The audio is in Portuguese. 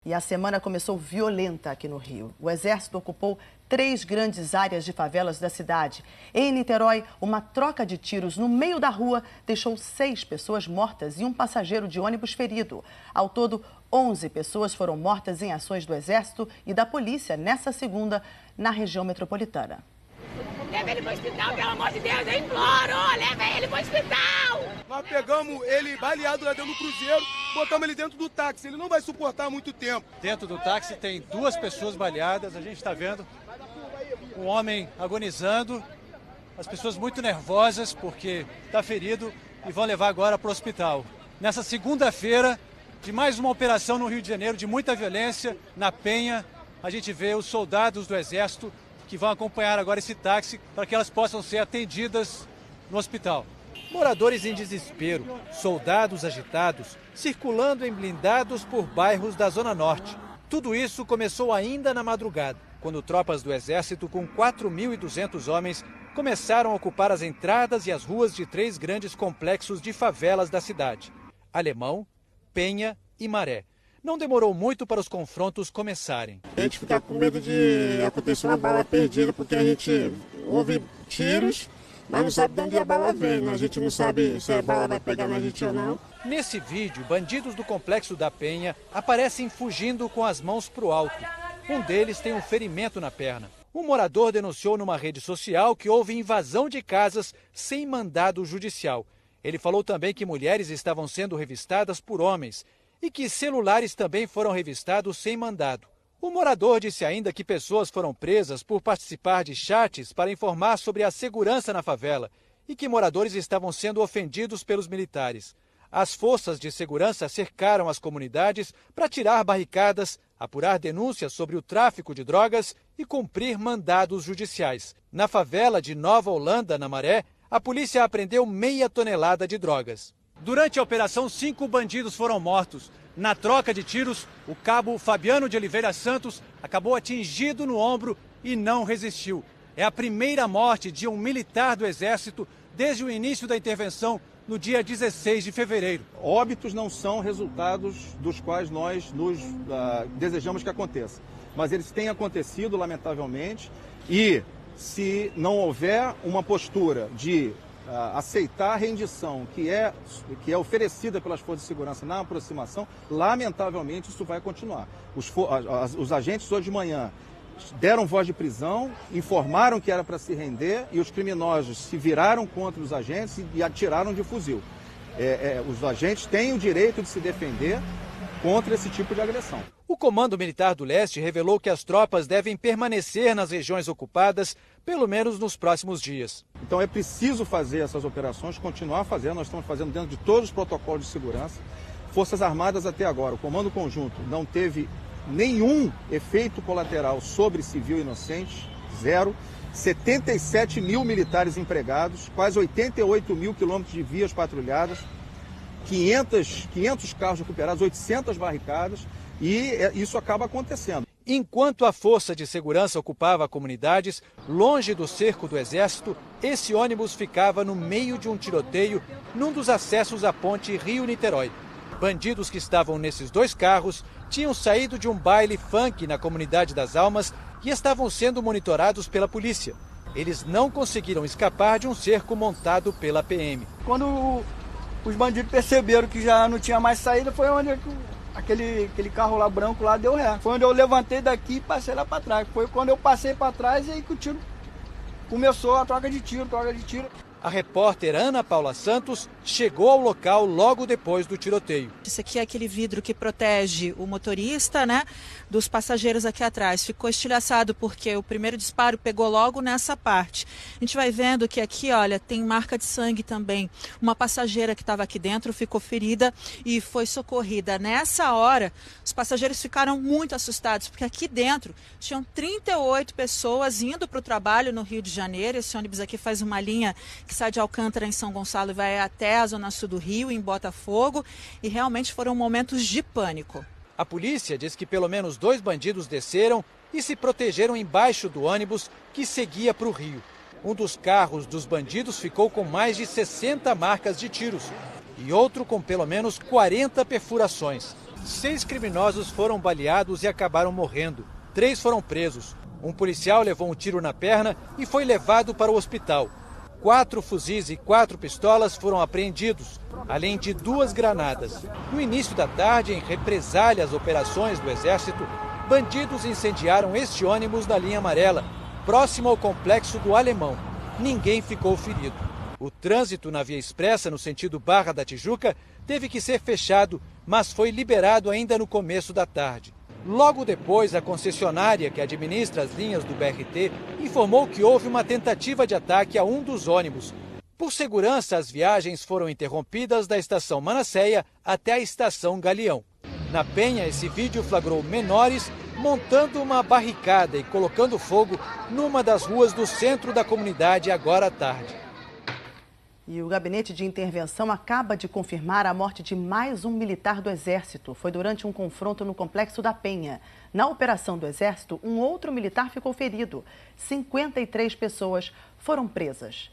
E a semana começou violenta aqui no Rio. O Exército ocupou 3 grandes áreas de favelas da cidade. Em Niterói, uma troca de tiros no meio da rua deixou 6 pessoas mortas e um passageiro de ônibus ferido. Ao todo, 11 pessoas foram mortas em ações do Exército e da Polícia nessa segunda, na região metropolitana. Leva ele para o hospital, pelo amor de Deus, eu imploro! Leva ele para o hospital! Nós pegamos ele baleado lá dentro do cruzeiro, botamos ele dentro do táxi, ele não vai suportar muito tempo. Dentro do táxi tem 2 pessoas baleadas, a gente está vendo um homem agonizando, as pessoas muito nervosas porque está ferido e vão levar agora para o hospital. Nessa segunda-feira, de mais uma operação no Rio de Janeiro, de muita violência, na Penha, a gente vê os soldados do Exército que vão acompanhar agora esse táxi para que elas possam ser atendidas no hospital. Moradores em desespero, soldados agitados, circulando em blindados por bairros da Zona Norte. Tudo isso começou ainda na madrugada, quando tropas do Exército, com 4.200 homens, começaram a ocupar as entradas e as ruas de 3 grandes complexos de favelas da cidade: Alemão, Penha e Maré. Não demorou muito para os confrontos começarem. A gente fica com medo de acontecer uma bala perdida, porque a gente ouve tiros, mas não sabe de onde a bala vem, né? A gente não sabe se a bala vai pegar na gente ou não. Nesse vídeo, bandidos do complexo da Penha aparecem fugindo com as mãos para o alto. Um deles tem um ferimento na perna. Um morador denunciou numa rede social que houve invasão de casas sem mandado judicial. Ele falou também que mulheres estavam sendo revistadas por homens e que celulares também foram revistados sem mandado. O morador disse ainda que pessoas foram presas por participar de chats para informar sobre a segurança na favela e que moradores estavam sendo ofendidos pelos militares. As forças de segurança cercaram as comunidades para tirar barricadas, apurar denúncias sobre o tráfico de drogas e cumprir mandados judiciais. Na favela de Nova Holanda, na Maré, a polícia apreendeu meia tonelada de drogas. Durante a operação, 5 bandidos foram mortos. Na troca de tiros, o cabo Fabiano de Oliveira Santos acabou atingido no ombro e não resistiu. É a primeira morte de um militar do Exército desde o início da intervenção, no dia 16 de fevereiro. Óbitos não são resultados dos quais nós desejamos que aconteça. Mas eles têm acontecido, lamentavelmente, e se não houver uma postura de aceitar a rendição que é oferecida pelas forças de segurança na aproximação, lamentavelmente isso vai continuar. Os agentes hoje de manhã deram voz de prisão, informaram que era para se render e os criminosos se viraram contra os agentes e atiraram de fuzil. Os agentes têm o direito de se defender contra esse tipo de agressão. O Comando Militar do Leste revelou que as tropas devem permanecer nas regiões ocupadas, pelo menos nos próximos dias. Então é preciso fazer essas operações, continuar fazendo, nós estamos fazendo dentro de todos os protocolos de segurança. Forças Armadas até agora, o Comando Conjunto não teve nenhum efeito colateral sobre civil inocente, 0. 77 mil militares empregados, quase 88 mil quilômetros de vias patrulhadas, 500 carros recuperados, 800 barricadas, e isso acaba acontecendo. Enquanto a força de segurança ocupava comunidades, longe do cerco do Exército, esse ônibus ficava no meio de um tiroteio num dos acessos à ponte Rio-Niterói. Bandidos que estavam nesses 2 carros tinham saído de um baile funk na Comunidade das Almas e estavam sendo monitorados pela polícia. Eles não conseguiram escapar de um cerco montado pela PM. Quando os bandidos perceberam que já não tinha mais saída, foi onde aquele carro lá branco lá deu ré. Foi onde eu levantei daqui e passei lá para trás. Foi quando eu passei para trás e aí que o tiro começou, a troca de tiro. A repórter Ana Paula Santos chegou ao local logo depois do tiroteio. Isso aqui é aquele vidro que protege o motorista, né, dos passageiros aqui atrás. Ficou estilhaçado porque o primeiro disparo pegou logo nessa parte. A gente vai vendo que aqui, olha, tem marca de sangue também. Uma passageira que estava aqui dentro ficou ferida e foi socorrida. Nessa hora, os passageiros ficaram muito assustados, porque aqui dentro tinham 38 pessoas indo para o trabalho no Rio de Janeiro. Esse ônibus aqui faz uma linha que sai de Alcântara, em São Gonçalo, e vai até a zona sul do Rio, em Botafogo, e realmente foram momentos de pânico. A polícia diz que pelo menos 2 bandidos desceram e se protegeram embaixo do ônibus que seguia para o Rio. Um dos carros dos bandidos ficou com mais de 60 marcas de tiros e outro com pelo menos 40 perfurações. 6 criminosos foram baleados e acabaram morrendo. 3 foram presos. Um policial levou um tiro na perna e foi levado para o hospital. 4 fuzis e 4 pistolas foram apreendidos, além de 2 granadas. No início da tarde, em represália às operações do Exército, bandidos incendiaram este ônibus da linha amarela, próximo ao complexo do Alemão. Ninguém ficou ferido. O trânsito na Via Expressa, no sentido Barra da Tijuca, teve que ser fechado, mas foi liberado ainda no começo da tarde. Logo depois, a concessionária que administra as linhas do BRT informou que houve uma tentativa de ataque a um dos ônibus. Por segurança, as viagens foram interrompidas da estação Manasseia até a estação Galeão. Na Penha, esse vídeo flagrou menores montando uma barricada e colocando fogo numa das ruas do centro da comunidade agora à tarde. E o Gabinete de Intervenção acaba de confirmar a morte de mais um militar do Exército. Foi durante um confronto no Complexo da Penha. Na operação do Exército, um outro militar ficou ferido. 53 pessoas foram presas.